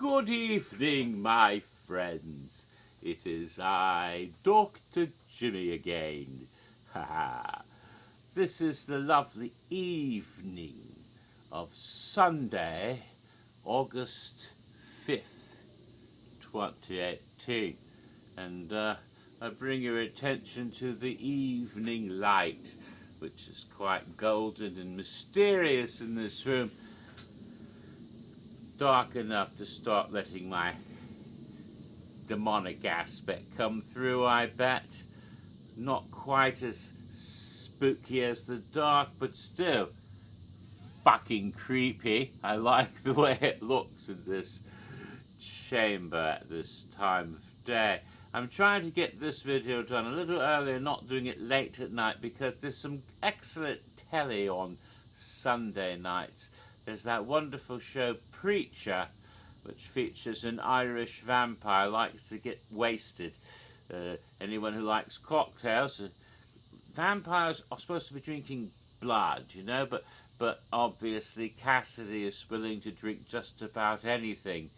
Good evening, my friends. It is I, Dr. Jimmy again. Ha ha. This is the lovely evening of Sunday, August 5th, 2018. And I bring your attention to the evening light, which is quite golden and mysterious in this room. Dark enough to start letting my demonic aspect come through, I bet. Not quite as spooky as the dark, but still fucking creepy. I like the way it looks in this chamber at this time of day. I'm trying to get this video done a little earlier, not doing it late at night, because there's some excellent telly on Sunday nights. There's that wonderful show Preacher, which features an Irish vampire likes to get wasted. Anyone who likes cocktails, vampires are supposed to be drinking blood, you know, but obviously Cassidy is willing to drink just about anything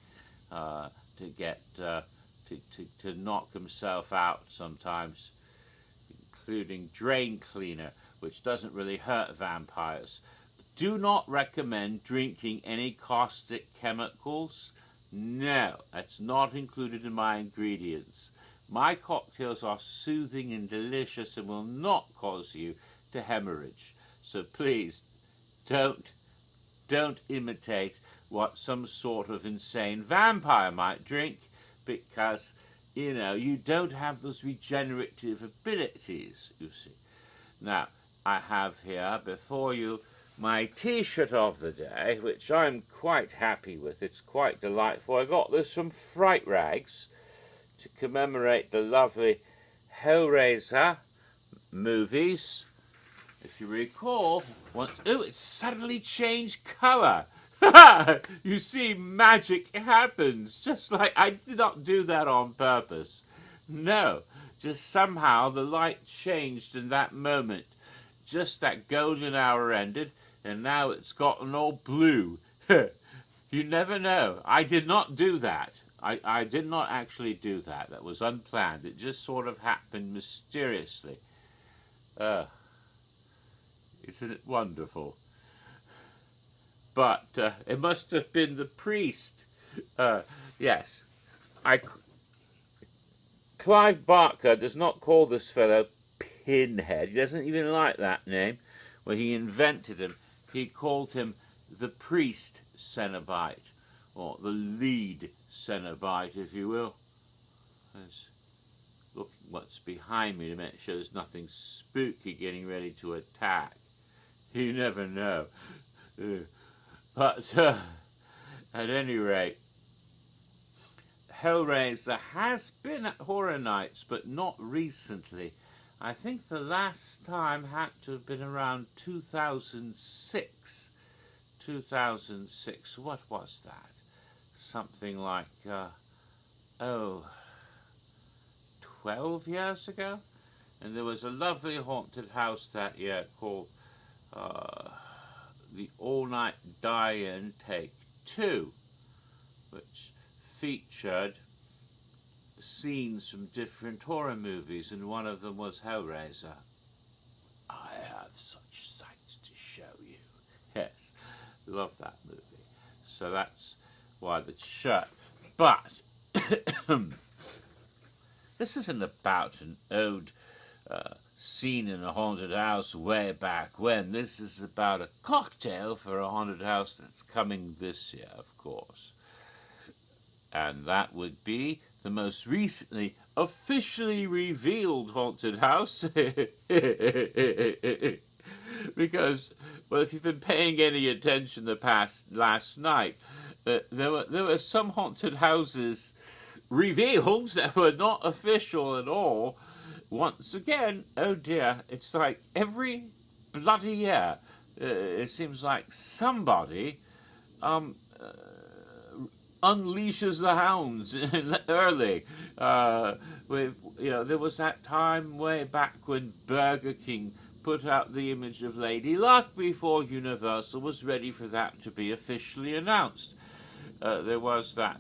to get to knock himself out sometimes, including drain cleaner, which doesn't really hurt vampires. Do not recommend drinking any caustic chemicals. No, that's not included in my ingredients. My cocktails are soothing and delicious and will not cause you to hemorrhage. So please don't imitate what some sort of insane vampire might drink, because, you know, you don't have those regenerative abilities, you see. Now, I have here before you my t-shirt of the day, which I'm quite happy with. It's quite delightful. I got this from Fright Rags to commemorate the lovely Hellraiser movies. If you recall, it's suddenly changed colour. You see, magic happens. Just like I did not do that on purpose. No, just somehow the light changed in that moment. Just that golden hour ended, and now it's gotten all blue. You never know. I did not do that. I did not actually do that. That was unplanned. It just sort of happened mysteriously. Isn't it wonderful? But it must have been the priest. Yes. Clive Barker does not call this fellow Pinhead. He doesn't even like that name. When he invented him, he called him the priest Cenobite, or the lead Cenobite, if you will. Look what's behind me to make sure there's nothing spooky getting ready to attack. You never know. But at any rate, Hellraiser has been at Horror Nights, but not recently. I think the last time had to have been around 2006. 2006, what was that? Something like, 12 years ago? And there was a lovely haunted house that year called the All Night Die-In Take 2, which featured scenes from different horror movies, and one of them was Hellraiser. I have such sights to show you. Yes, love that movie. So that's why the shirt. But this isn't about an old scene in a haunted house way back when. This is about a cocktail for a haunted house that's coming this year, of course. And that would be the most recently officially revealed haunted house. Because, well, if you've been paying any attention last night, there were some haunted houses revealed that were not official at all. Once again, oh dear, it's like every bloody year, it seems like somebody unleashes the hounds early. There was that time way back when Burger King put out the image of Lady Luck before Universal was ready for that to be officially announced. there was that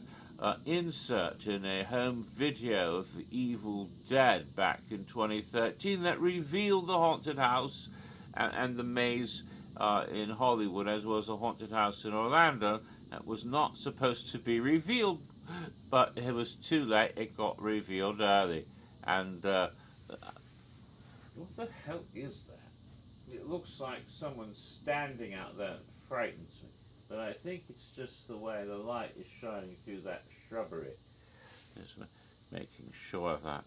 insert in a home video of Evil Dead back in 2013 that revealed the haunted house and the maze in Hollywood, as well as a haunted house in Orlando. That was not supposed to be revealed, but it was too late. It got revealed early. And what the hell is that? It looks like someone's standing out there. It frightens me. But I think it's just the way the light is shining through that shrubbery. Just making sure of that.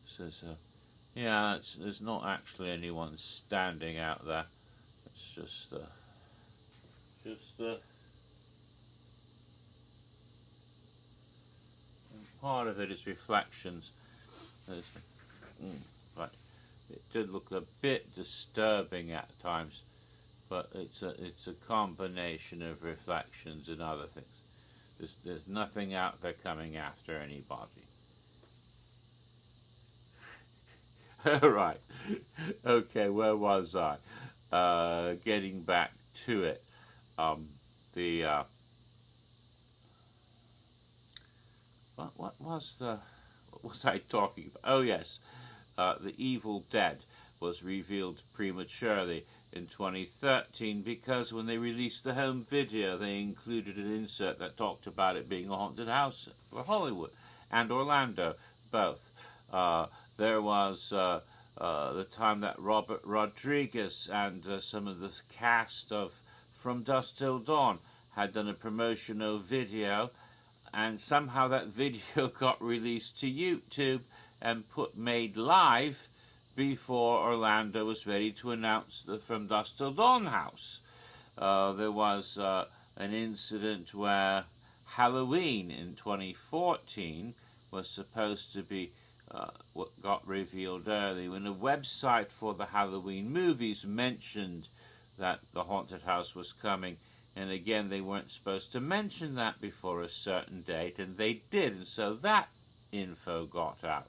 Says, yeah, there's not actually anyone standing out there. It's just part of it is reflections. But it did look a bit disturbing at times, but it's a combination of reflections and other things. There's nothing out there coming after anybody. Right. Okay, where was I? Getting back to it. What was I talking about? Oh yes, the Evil Dead was revealed prematurely in 2013 because when they released the home video, they included an insert that talked about it being a haunted house for Hollywood and Orlando, both. There was the time that Robert Rodriguez and some of the cast of From Dusk Till Dawn had done a promotional video, and somehow that video got released to YouTube and made live before Orlando was ready to announce the From Dusk Till Dawn house. There was an incident where Halloween in 2014 was supposed to be what got revealed early, when a website for the Halloween movies mentioned that the haunted house was coming. And again, they weren't supposed to mention that before a certain date, and they did. And so that info got out.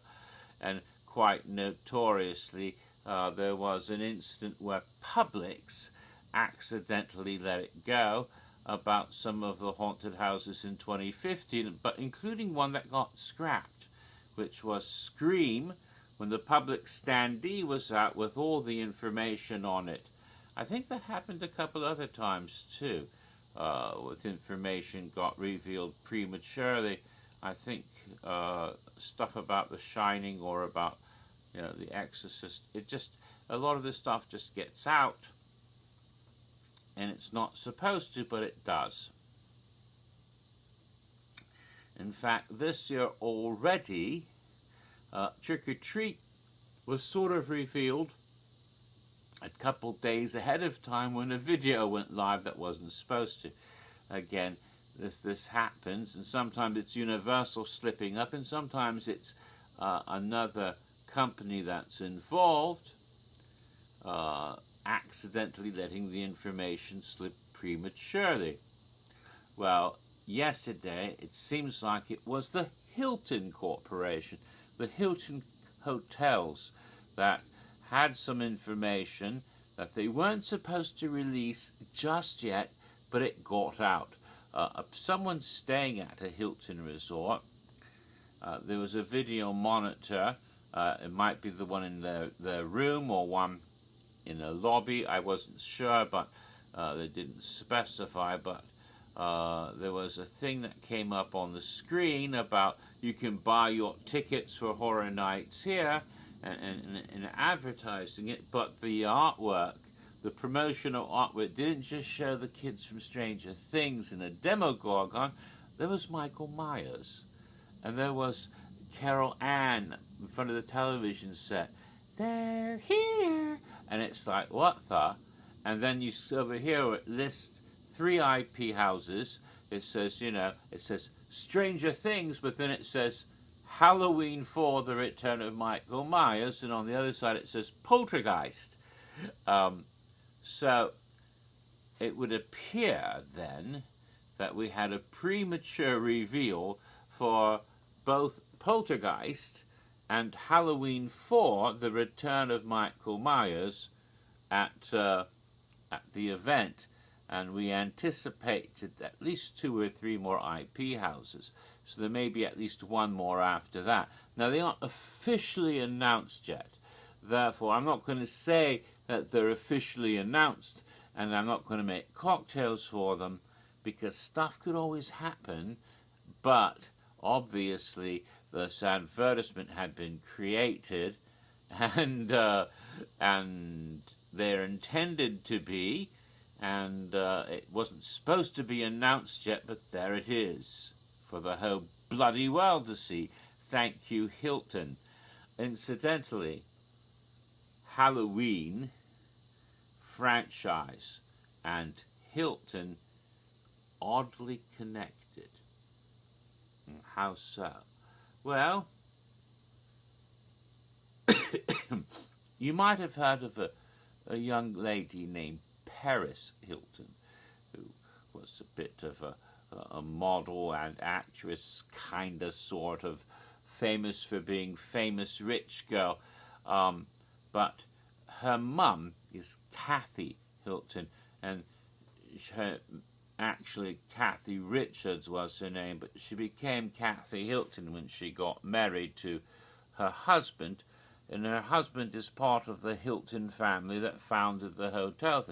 And quite notoriously, there was an incident where Publix accidentally let it go about some of the haunted houses in 2015, but including one that got scrapped, which was Scream, when the Publix standee was out with all the information on it. I think that happened a couple other times too, with information got revealed prematurely. I think stuff about The Shining or about The Exorcist, a lot of this stuff just gets out, and it's not supposed to, but it does. In fact, this year already, Trick or Treat was sort of revealed a couple days ahead of time when a video went live that wasn't supposed to. Again, this happens, and sometimes it's Universal slipping up, and sometimes it's another company that's involved accidentally letting the information slip prematurely. Well, yesterday it seems like it was the Hilton Corporation, the Hilton hotels, that had some information that they weren't supposed to release just yet, but it got out. Someone staying at a Hilton resort, there was a video monitor. It might be the one in their room or one in the lobby. I wasn't sure, but they didn't specify. But there was a thing that came up on the screen about you can buy your tickets for horror nights here, and advertising it, but the artwork, the promotional artwork, didn't just show the kids from Stranger Things in a Demogorgon. There was Michael Myers, and there was Carol Ann in front of the television set. They're here, and it's like, what the? And then you over here it lists 3 IP houses. It says, it says Stranger Things, but then it says Halloween 4, The Return of Michael Myers, and on the other side it says Poltergeist. So it would appear then that we had a premature reveal for both Poltergeist and Halloween 4, The Return of Michael Myers, at the event. and we anticipated at least 2 or 3 more IP houses. So there may be at least one more after that. Now, they aren't officially announced yet. Therefore, I'm not going to say that they're officially announced, and I'm not going to make cocktails for them, because stuff could always happen. But obviously, this advertisement had been created, and they're intended to be, and it wasn't supposed to be announced yet, but there it is for the whole bloody world to see. Thank you, Hilton. Incidentally, Halloween franchise and Hilton oddly connected. How so? Well, you might have heard of a young lady named Paris Hilton, who was a bit of a model and actress, kind of, sort of, famous for being famous rich girl. But her mum is Kathy Hilton, and actually Kathy Richards was her name, but she became Kathy Hilton when she got married to her husband, and her husband is part of the Hilton family that founded the hotel.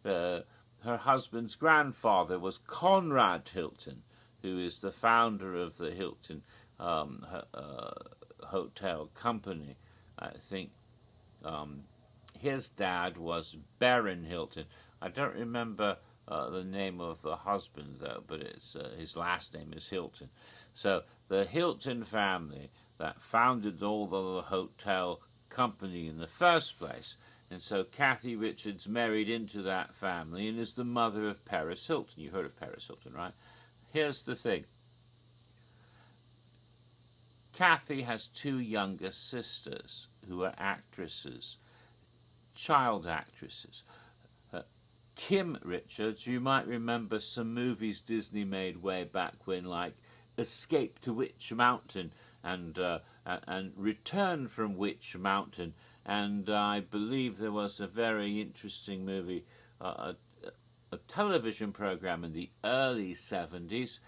Her husband's grandfather was Conrad Hilton, who is the founder of the Hilton hotel company. I think his dad was Baron Hilton. I don't remember the name of the husband, though, but it's his last name is Hilton. So the Hilton family that founded all the hotel company in the first place. And so Kathy Richards married into that family and is the mother of Paris Hilton. You heard of Paris Hilton, right? Here's the thing. Kathy has 2 younger sisters who are actresses, child actresses. Kim Richards, you might remember some movies Disney made way back when, like Escape to Witch Mountain and Return from Witch Mountain. And I believe there was a very interesting movie, a television program in the early 70s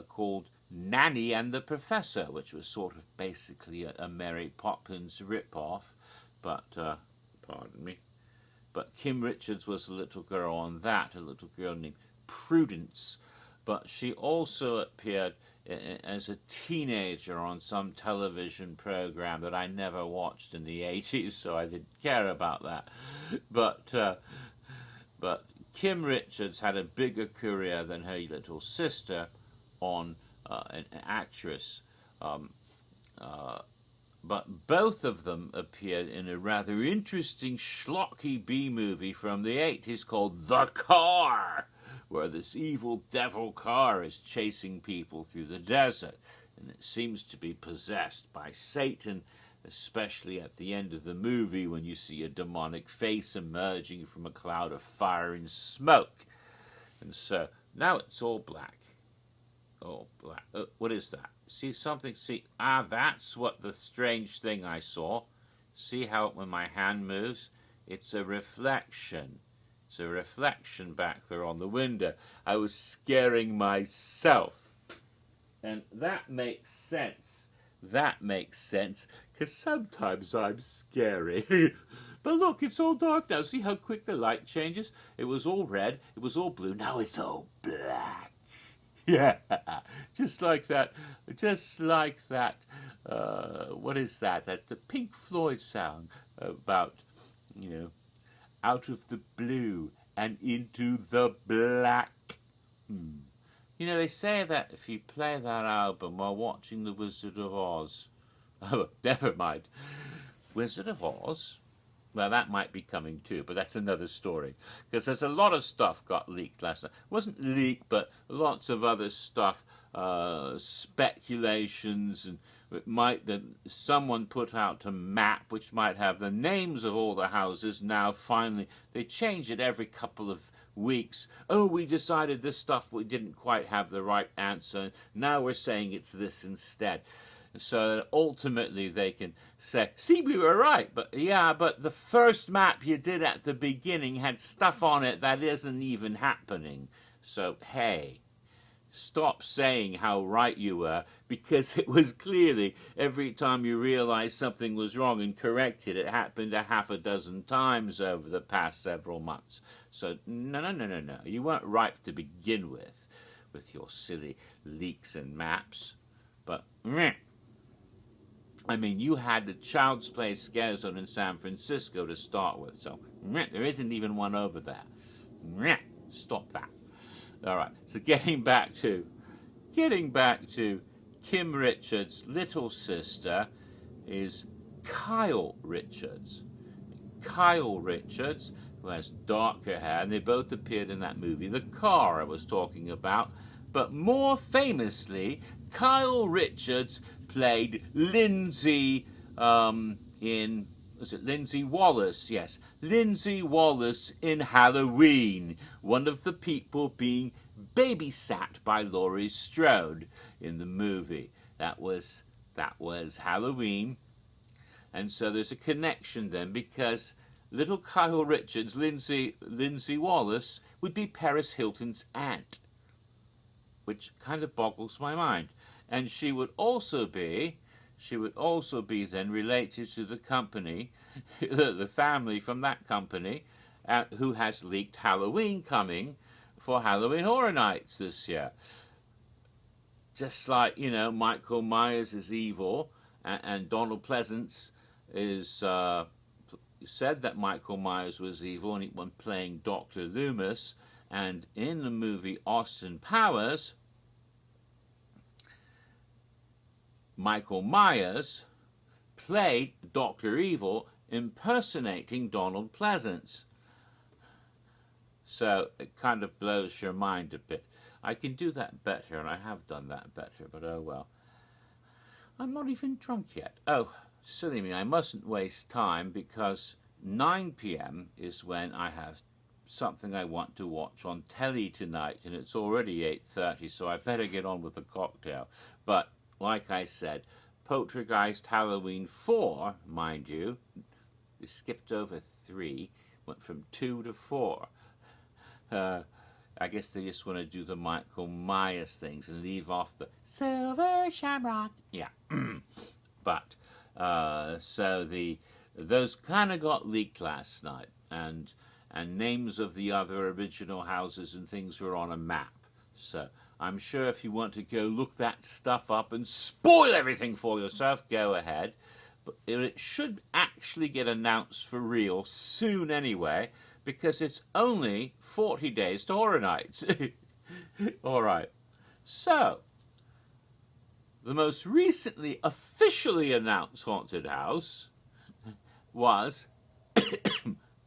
called Nanny and the Professor, which was sort of basically a Mary Poppins rip-off, but, pardon me, but Kim Richards was a little girl on that, a little girl named Prudence, but she also appeared as a teenager on some television program that I never watched in the 80s, so I didn't care about that. But Kim Richards had a bigger career than her little sister on an actress. But both of them appeared in a rather interesting schlocky B-movie from the 80s called The Car, where this evil devil car is chasing people through the desert, and it seems to be possessed by Satan, especially at the end of the movie when you see a demonic face emerging from a cloud of fire and smoke. And so now it's all black. Oh, black. What is that? See something? See, that's what the strange thing I saw. See how when my hand moves, it's a reflection. It's a reflection back there on the window. I was scaring myself. And that makes sense. That makes sense, because sometimes I'm scary. But look, it's all dark now. See how quick the light changes? It was all red, it was all blue, now it's all black. Yeah, just like that, what is that? That the Pink Floyd sound about, out of the blue and into the black. They say that if you play that album while watching The Wizard of Oz, oh, never mind, Wizard of Oz? Well, that might be coming too, but that's another story. Because there's a lot of stuff got leaked last night. It wasn't leaked, but lots of other stuff, speculations, and someone put out a map which might have the names of all the houses. Now, finally, they change it every couple of weeks. Oh, we decided this stuff, we didn't quite have the right answer. Now we're saying it's this instead. so that ultimately they can say, see, we were right. But yeah, but the first map you did at the beginning had stuff on it that isn't even happening. So, hey, stop saying how right you were, because it was clearly every time you realized something was wrong and corrected, it happened a half a dozen times over the past several months. So no. You weren't right to begin with your silly leaks and maps. But I mean, you had the Child's Play scare zone in San Francisco to start with, so there isn't even one over there. Stop that. All right, so getting back to Kim Richards' little sister is Kyle Richards. Kyle Richards, who has darker hair, and they both appeared in that movie, The Car, I was talking about. But more famously, Kyle Richards played Lindsay in, was it Lindsay Wallace? Yes, Lindsay Wallace in Halloween, one of the people being babysat by Laurie Strode in the movie. That was Halloween. And so there's a connection then, because little Kyle Richards, Lindsay Wallace, would be Paris Hilton's aunt, which kind of boggles my mind. And she would also be then related to the company, the family from that company, who has leaked Halloween coming for Halloween Horror Nights this year. Just like, you know, Michael Myers is evil, and Donald Pleasance is said that Michael Myers was evil and when playing Dr. Loomis, and in the movie Austin Powers, Michael Myers played Dr. Evil impersonating Donald Pleasance. So it kind of blows your mind a bit. I can do that better, and I have done that better, but oh well. I'm not even drunk yet. Oh, silly me, I mustn't waste time, because 9 p.m. is when I have something I want to watch on telly tonight, and it's already 8:30, so I better get on with the cocktail. But like I said, Poltergeist Halloween 4, mind you, we skipped over 3, went from 2 to 4. I guess they just want to do the Michael Myers things and leave off the Silver Shamrock. Yeah. But, so those kind of got leaked last night, and names of the other original houses and things were on a map. So I'm sure if you want to go look that stuff up and spoil everything for yourself, go ahead. But it should actually get announced for real soon anyway, because it's only 40 days to Horror Nights. All right. So, the most recently officially announced haunted house was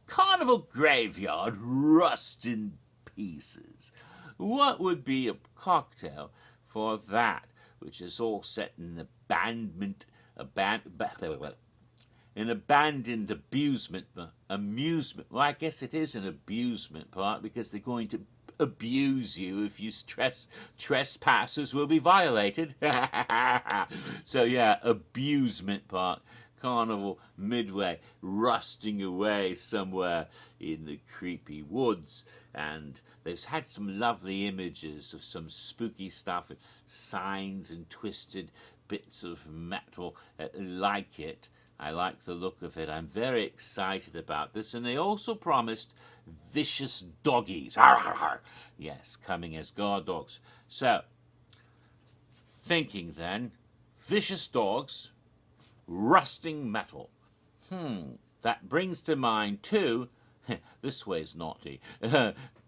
Carnival Graveyard Rust in Pieces. What would be a cocktail for that, which is all set in abandoned amusement. Well, I guess it is an abusement park, because they're going to abuse you if you trespassers will be violated. So yeah, abusement park. Carnival Midway, rusting away somewhere in the creepy woods, and they've had some lovely images of some spooky stuff, signs and twisted bits of metal. Like it. I like the look of it. I'm very excited about this, and they also promised vicious doggies. Yes, coming as guard dogs. So, thinking then, vicious dogs, rusting metal. That brings to mind two, this way is naughty,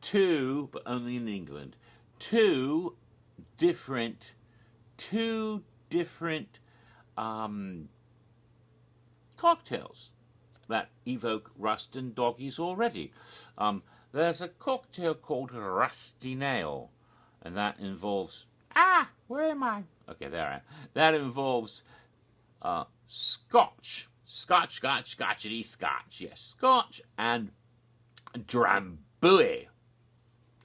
two, but only in England, two different cocktails that evoke rust and doggies already. There's a cocktail called Rusty Nail, and that involves, where am I? Okay, there I am. That involves scotch, scotchity scotch, yes, scotch and drambuie,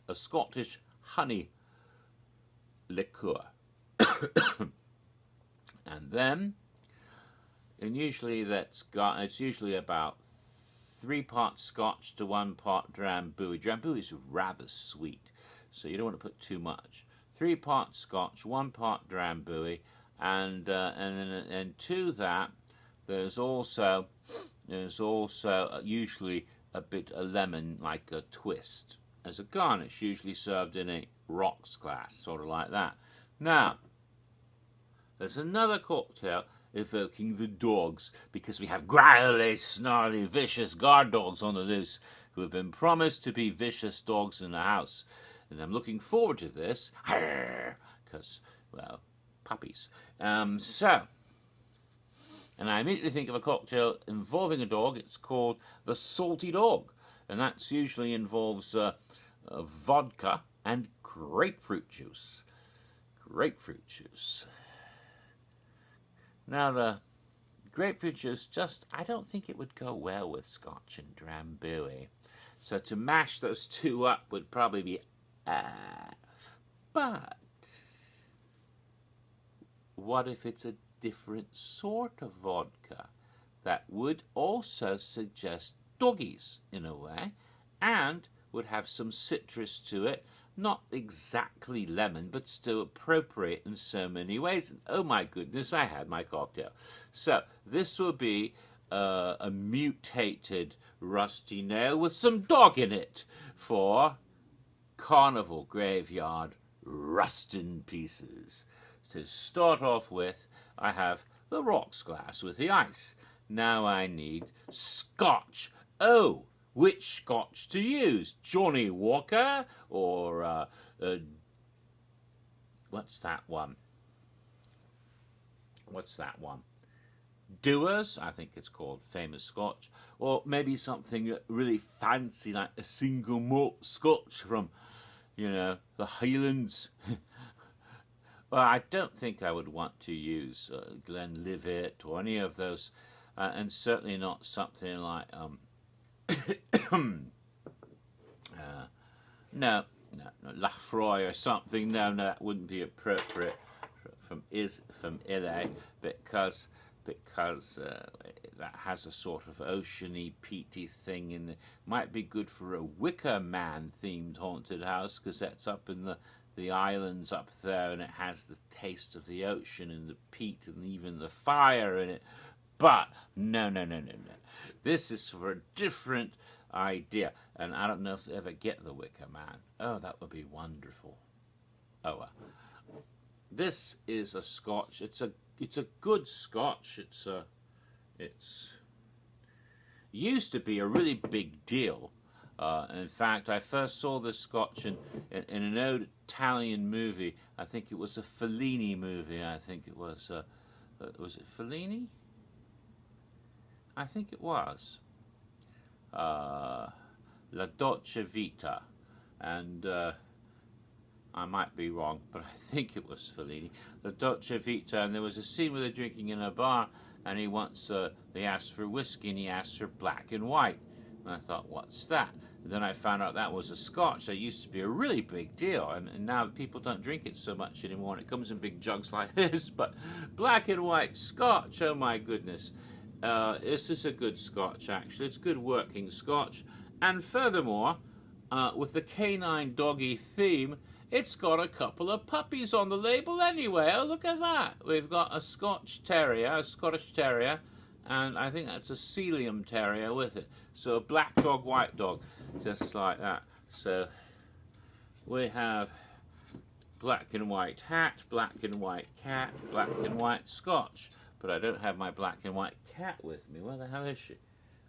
a Scottish honey liqueur. And then, it's usually about 3 parts Scotch to 1 part Drambuie. Drambuie is rather sweet, so you don't want to put too much. 3 parts Scotch, 1 part Drambuie, and to that there's also usually a bit of lemon, like a twist, as a garnish, usually served in a rocks glass, sort of like that. Now, there's another cocktail evoking the dogs, because we have growly, snarly, vicious guard dogs on the loose who have been promised to be vicious dogs in the house. And I'm looking forward to this, because, well, puppies. And I immediately think of a cocktail involving a dog. It's called the Salty Dog, and that usually involves vodka and grapefruit juice. Grapefruit juice. Now, the grapefruit juice I don't think it would go well with Scotch and Drambuie. So to mash those two up would probably be, but what if it's a different sort of vodka that would also suggest doggies in a way, and would have some citrus to it, not exactly lemon, but still appropriate in so many ways. And oh my goodness, I had my cocktail. So this will be a mutated rusty nail with some dog in it for Carnival Graveyard Rust in Pieces. To start off with, I have the rocks glass with the ice. Now I need Scotch. Oh, which Scotch to use? Johnny Walker or what's that one? Dewar's, I think it's called, famous Scotch. Or maybe something really fancy like a single malt Scotch from, the Highlands. Well, I don't think I would want to use Glenlivet or any of those, and certainly not something like no, Lafroy or something. No, that wouldn't be appropriate from Islay, because that has a sort of oceany, peaty thing, and it might be good for a Wicker Man themed haunted house, because that's up in the islands up there, and it has the taste of the ocean and the peat and even the fire in it. But no. This is for a different idea, and I don't know if they ever get the Wicker Man. Oh, that would be wonderful. Oh well. This is a Scotch. It's a good Scotch. It's used to be a really big deal. In fact, I first saw this Scotch in an old Italian movie. I think it was a Fellini movie. I think it was it Fellini? I think it was. La Dolce Vita. And I might be wrong, but I think it was Fellini. La Dolce Vita, and there was a scene where they're drinking in a bar, and they asked for whiskey, and he asked for black and white. And I thought, what's that? And then I found out that was a Scotch. That used to be a really big deal, and now people don't drink it so much anymore, and it comes in big jugs like this. But black and white Scotch, oh my goodness. This is a good Scotch, actually. It's good working Scotch. And furthermore, with the canine doggy theme, it's got a couple of puppies on the label anyway. Oh, look at that. We've got a Scotch Terrier, a Scottish Terrier, and I think that's a Sealyham Terrier with it. So a black dog, white dog, just like that. So we have black and white hat, black and white cat, black and white Scotch. But I don't have my black and white cat with me. Where the hell is she?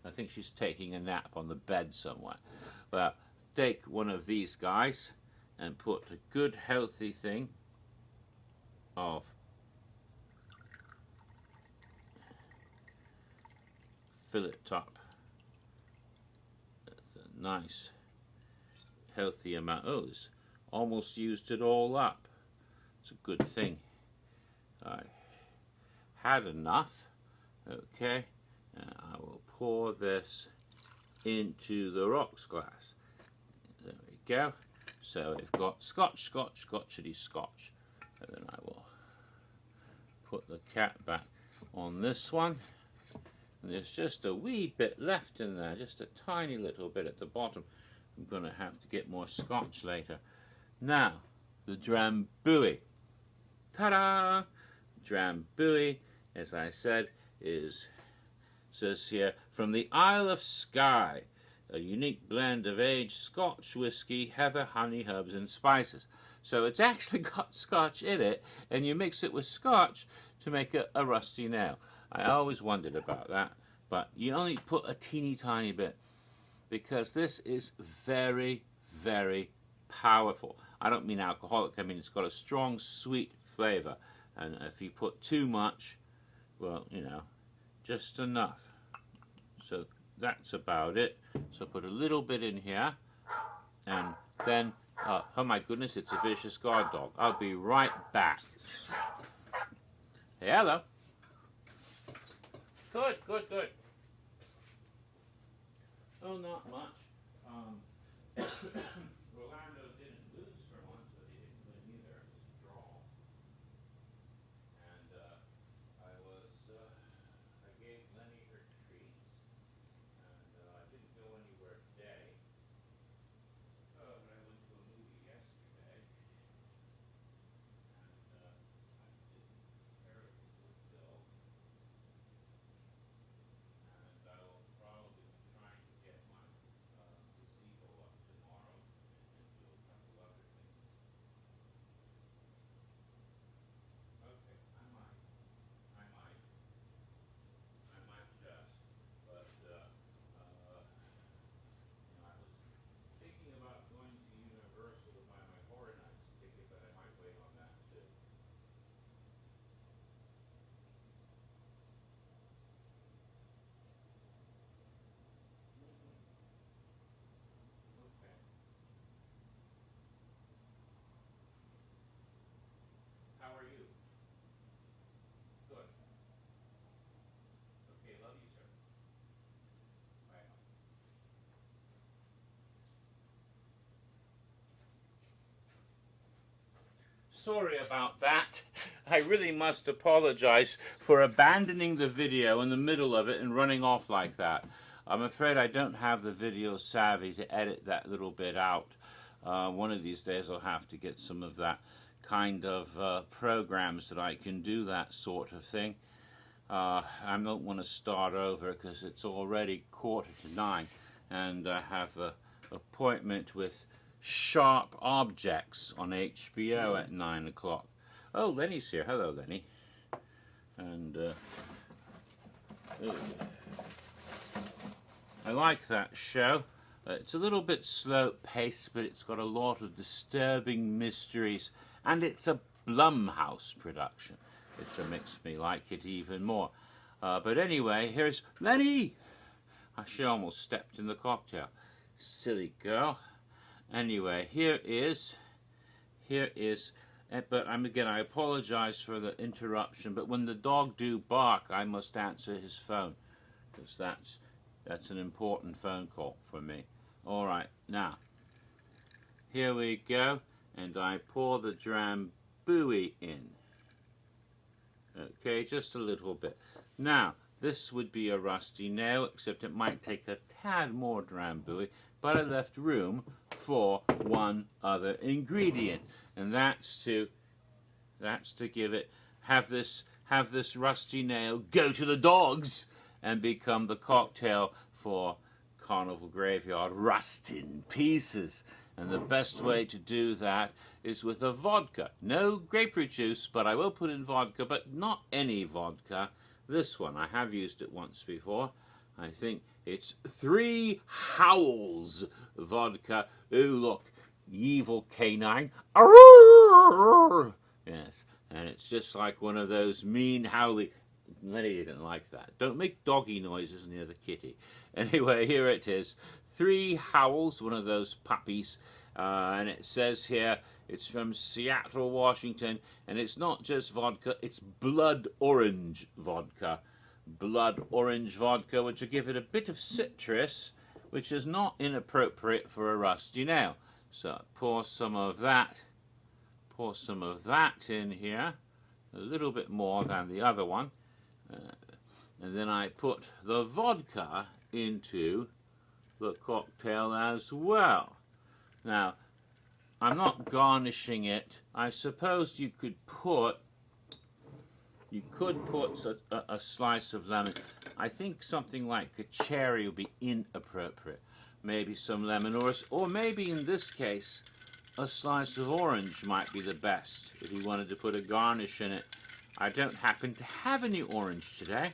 I think she's taking a nap on the bed somewhere. Well, take one of these guys and put a good healthy thing of fill it up. That's a nice healthy amount. Oh, it's almost used it all up. It's a good thing. I had enough. Okay, and I will pour this into the rocks glass. There we go. So we've got Scotch, Scotchity Scotch. And then I will put the cap back on this one. And there's just a wee bit left in there, just a tiny little bit at the bottom. I'm going to have to get more scotch later. Now, the Drambuie. Ta-da! Drambuie, as I said, says here, from the Isle of Skye, a unique blend of aged Scotch whisky, heather, honey, herbs, and spices. So it's actually got scotch in it, and you mix it with scotch to make a rusty nail. I always wondered about that, but you only put a teeny tiny bit, because this is very, very powerful. I don't mean alcoholic, I mean it's got a strong, sweet flavor, and if you put too much, well, you know, just enough. So that's about it. So put a little bit in here, and then, oh my goodness, it's a vicious guard dog. I'll be right back. Hey, hello. Good, good, good. Oh, not much. Rolando didn't lose for once, but he didn't win either. It was a draw. And I gave Lenny her treats, and I didn't go anywhere today. But I went to a movie yesterday, and I did terribly good bill. And I will probably be trying to get my gazebo up tomorrow and do a couple other things. Okay, I might just, but you know, I was thinking about going to Universal to buy my Horror Nights ticket, but I might wait on that too. Okay. How are you? Good. Okay, love you, sir. Bye. Sorry about that. I really must apologize for abandoning the video in the middle of it and running off like that. I'm afraid I don't have the video savvy to edit that little bit out. One of these days I'll have to get some of that kind of programs that I can do that sort of thing. I don't want to start over because it's already 8:45 and I have an appointment with Sharp Objects on HBO at 9 o'clock. Oh, Lenny's here. Hello, Lenny. And I like that show. It's a little bit slow paced, but it's got a lot of disturbing mysteries, and it's a Blumhouse production, which makes me like it even more. But anyway, here's Lenny. She almost stepped in the cocktail. Silly girl. Anyway, here is, but I apologize for the interruption, but when the dog do bark, I must answer his phone, because that's an important phone call for me. All right, now, here we go, and I pour the Drambuie in. Okay, just a little bit. Now, this would be a rusty nail, except it might take a tad more Drambuie, but I left room for one other ingredient, and that's to have this rusty nail go to the dogs and become the cocktail for Carnival Graveyard, Rust in Pieces. And the best way to do that is with a vodka. No grapefruit juice, but I will put in vodka, but not any vodka. This one, I have used it once before. I think it's 3 Howls vodka. Ooh, look, evil canine. Arrgh! Yes, and it's just like one of those mean howly. Lenny didn't like that. Don't make doggy noises near the kitty. Anyway, here it is. 3 Howls, one of those puppies. And it says here, it's from Seattle, Washington. And it's not just vodka, it's blood orange vodka. Blood orange vodka, which will give it a bit of citrus, which is not inappropriate for a rusty nail. So pour some of that in here. a little bit more than the other one. And then I put the vodka into the cocktail as well. Now, I'm not garnishing it. I suppose you could put a slice of lemon. I think something like a cherry would be inappropriate. Maybe some lemon, or maybe in this case, a slice of orange might be the best if you wanted to put a garnish in it. I don't happen to have any orange today,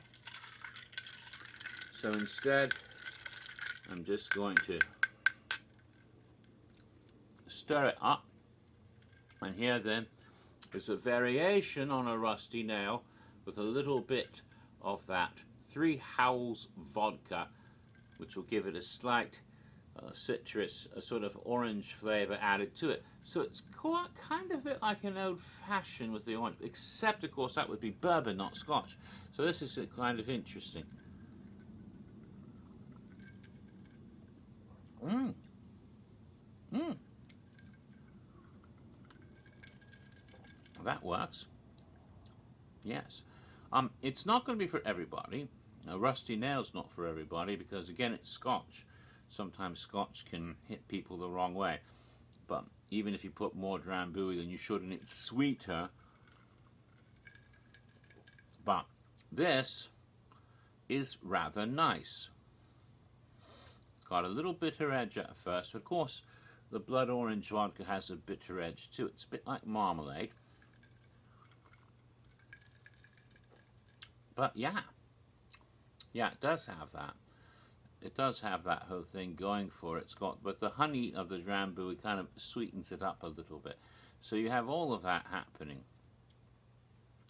so instead I'm just going to stir it up. And here then is a variation on a rusty nail with a little bit of that Three Howls vodka, which will give it a slight citrus, a sort of orange flavor added to it. So it's quite kind of a bit like an old-fashioned with the orange, except of course that would be bourbon, not scotch. So this is kind of interesting. That works. Yes. It's not going to be for everybody. A rusty nail's not for everybody because, again, it's scotch. Sometimes scotch can hit people the wrong way. But even if you put more drambuie than you should and it's sweeter, but this is rather nice. It's got a little bitter edge at first. Of course, the blood orange vodka has a bitter edge too. It's a bit like marmalade. But yeah, it does have that. It does have that whole thing going for it. But the honey of the drambuie kind of sweetens it up a little bit. So you have all of that happening.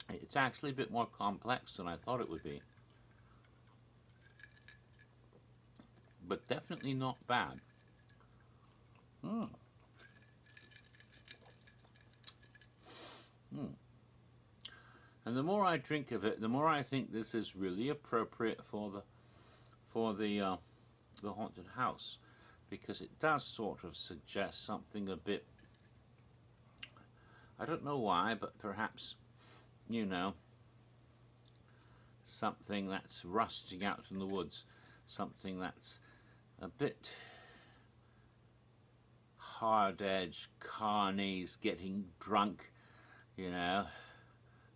It's actually a bit more complex than I thought it would be. But definitely not bad. And the more I drink of it, the more I think this is really appropriate for the haunted house, because it does sort of suggest something a bit, I don't know why, but perhaps, you know, something that's rusting out in the woods, something that's a bit hard-edged, carnies, getting drunk, you know,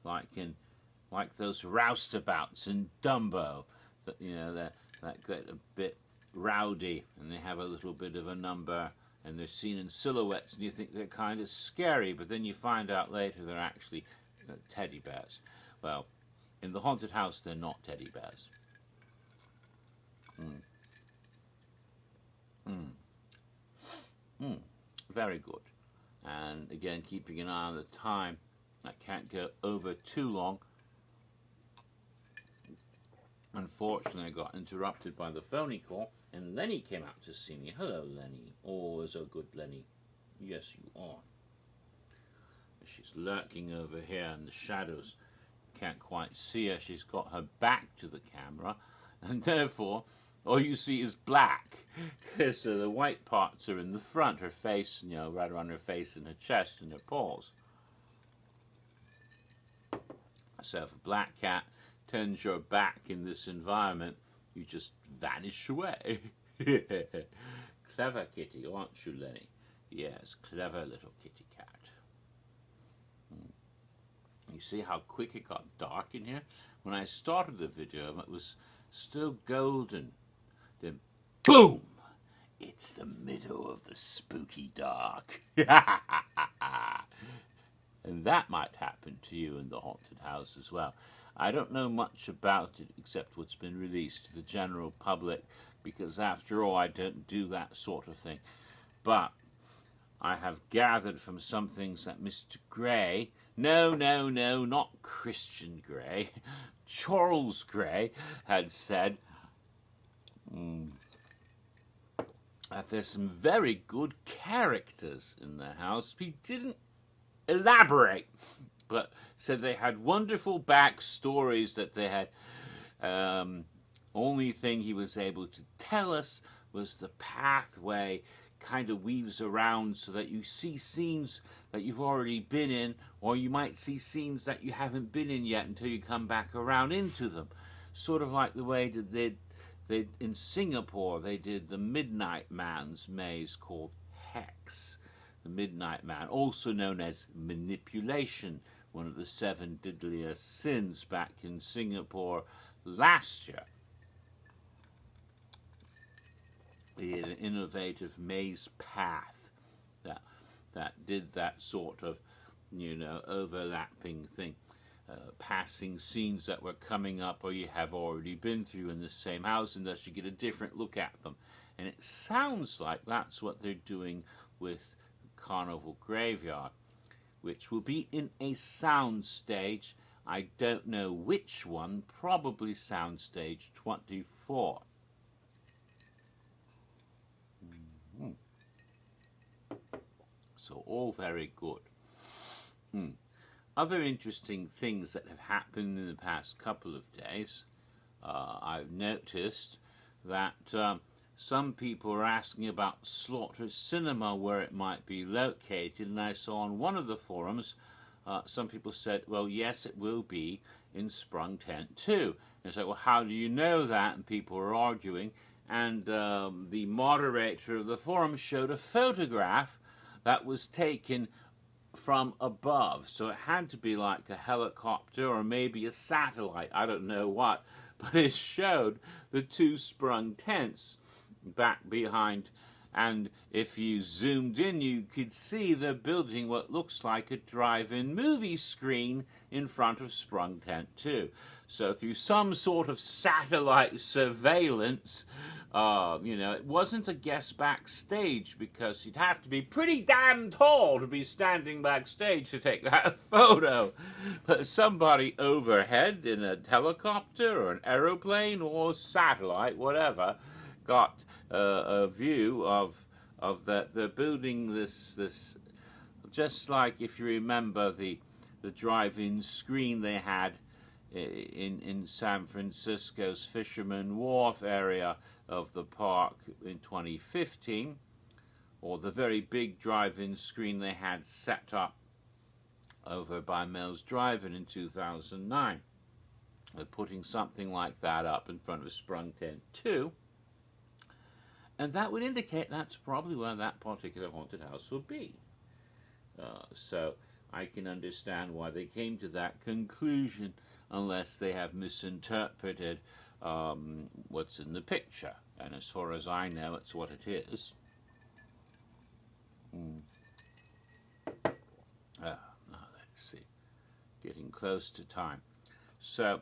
like those roustabouts in Dumbo, that, you know, that get a bit rowdy and they have a little bit of a number and they're seen in silhouettes and you think they're kind of scary, but then you find out later they're actually teddy bears. Well, in the haunted house they're not teddy bears. Very good. And again, keeping an eye on the time. I can't go over too long. Unfortunately, I got interrupted by the phony call, and Lenny came out to see me. Hello, Lenny. Oh, so good, Lenny. Yes, you are. She's lurking over here in the shadows. Can't quite see her. She's got her back to the camera, and therefore, all you see is black. So the white parts are in the front, her face, you know, right around her face and her chest and her paws. So if a black cat turns your back in this environment, you just vanish away. Clever kitty, aren't you, Lenny? Yes, clever little kitty cat. You see how quick it got dark in here? When I started the video, it was still golden. Then, boom! It's the middle of the spooky dark. And that might happen to you in the haunted house as well. I don't know much about it except what's been released to the general public, because after all, I don't do that sort of thing. But I have gathered from some things that Mr. Gray, no, not Christian Grey, Charles Gray had said that there's some very good characters in the house. He didn't elaborate, but said they had wonderful backstories, that they had only thing he was able to tell us was the pathway kind of weaves around so that you see scenes that you've already been in, or you might see scenes that you haven't been in yet until you come back around into them. Sort of like the way that they in Singapore, they did the Midnight Man's maze called Hex. The Midnight Man, also known as manipulation, one of the 7 deadliest sins, back in Singapore last year. They had an innovative maze path that did that sort of, you know, overlapping thing, passing scenes that were coming up or you have already been through in the same house, and thus you get a different look at them. And it sounds like that's what they're doing with Carnival Graveyard, which will be in a sound stage. I don't know which one, probably sound stage 24. So all very good. Other interesting things that have happened in the past couple of days, I've noticed that some people are asking about Slaughter Cinema, where it might be located, and I saw on one of the forums some people said, well, yes, it will be in Sprung Tent 2. And it's like, well, how do you know that? And people were arguing, and the moderator of the forum showed a photograph that was taken from above, so it had to be like a helicopter or maybe a satellite, I don't know what, but it showed the 2 sprung tents back behind, and if you zoomed in you could see they're building what looks like a drive-in movie screen in front of Sprung Tent 2. So through some sort of satellite surveillance, you know, it wasn't a guest backstage, because you'd have to be pretty damn tall to be standing backstage to take that photo. But somebody overhead in a helicopter or an aeroplane or satellite, whatever, got a view of that they're building this, just like if you remember the drive-in screen they had in San Francisco's Fisherman Wharf area of the park in 2015, or the very big drive-in screen they had set up over by Mel's Drive-In in 2009. They're putting something like that up in front of Sprung Tent 2, and that would indicate that's probably where that particular haunted house will be. So I can understand why they came to that conclusion, unless they have misinterpreted what's in the picture. And as far as I know, it's what it is. Now let's see. Getting close to time. So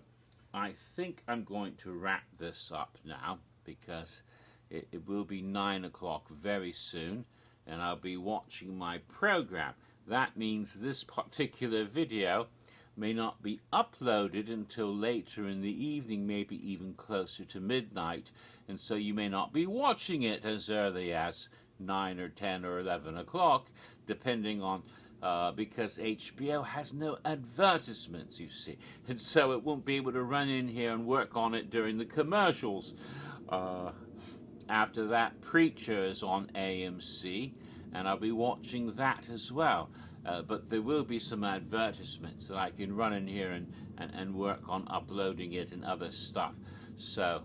I think I'm going to wrap this up now, because it will be 9 o'clock very soon, and I'll be watching my program. That means this particular video may not be uploaded until later in the evening, maybe even closer to midnight, and so you may not be watching it as early as 9 or 10 or 11 o'clock, depending on, because HBO has no advertisements, you see, and so it won't be able to run in here and work on it during the commercials. After that, Preacher is on AMC, and I'll be watching that as well. But there will be some advertisements that I can run in here and work on uploading it and other stuff. So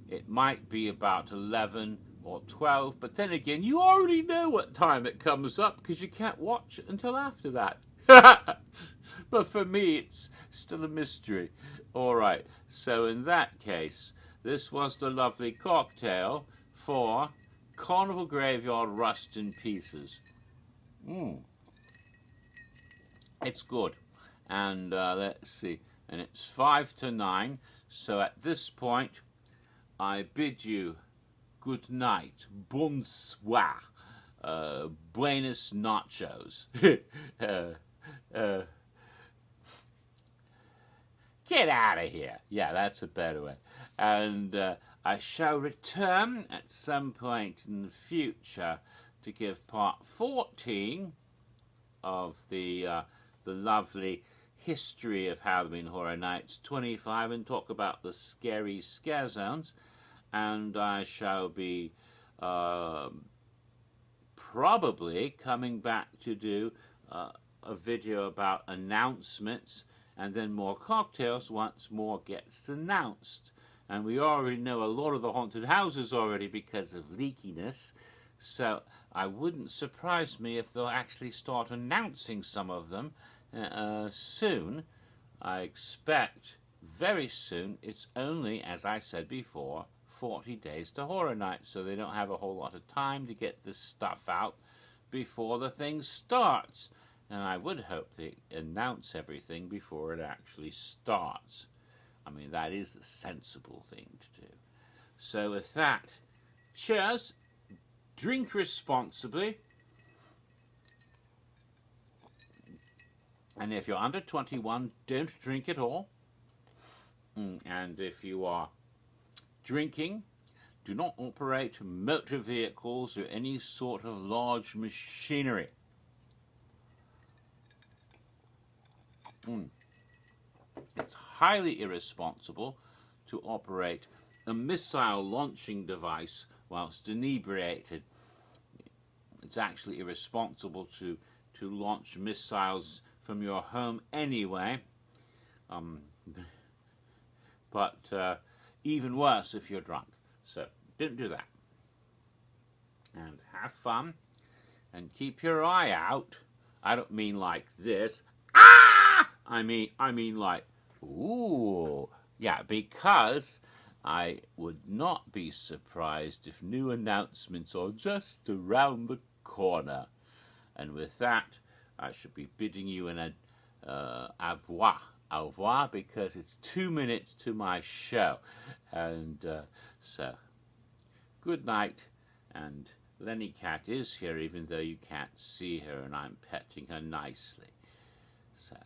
it might be about 11 or 12, but then again, you already know what time it comes up, because you can't watch it until after that. But for me, it's still a mystery. All right, so in that case, this was the lovely cocktail for Carnival Graveyard Rust in Pieces. It's good. And let's see. And it's 5 to 9. So at this point, I bid you good night. Bonsoir. Buenos nachos. Get out of here. Yeah, that's a better way. And I shall return at some point in the future to give part 14 of the lovely history of Halloween Horror Nights 25, and talk about the scary scare zones. and I shall be probably coming back to do a video about announcements, and then more cocktails once more gets announced. And we already know a lot of the haunted houses already because of leakiness, so I wouldn't surprise me if they'll actually start announcing some of them soon. I expect very soon. It's only, as I said before, 40 days to Horror Nights, so they don't have a whole lot of time to get this stuff out before the thing starts. And I would hope they announce everything before it actually starts. I mean, that is the sensible thing to do. So with that, cheers, drink responsibly, and if you're under 21, don't drink at all. And if you are drinking, do not operate motor vehicles or any sort of large machinery. It's highly irresponsible to operate a missile launching device whilst inebriated. It's actually irresponsible to launch missiles from your home anyway. But even worse if you're drunk. So don't do that. And have fun. And keep your eye out. I don't mean like this. Ah! I mean like, ooh. Yeah, because I would not be surprised if new announcements are just around the corner. And with that, I should be bidding you an au revoir. Au revoir, because it's 2 minutes to my show. And so, good night. And Lenny Cat is here, even though you can't see her, and I'm petting her nicely. So.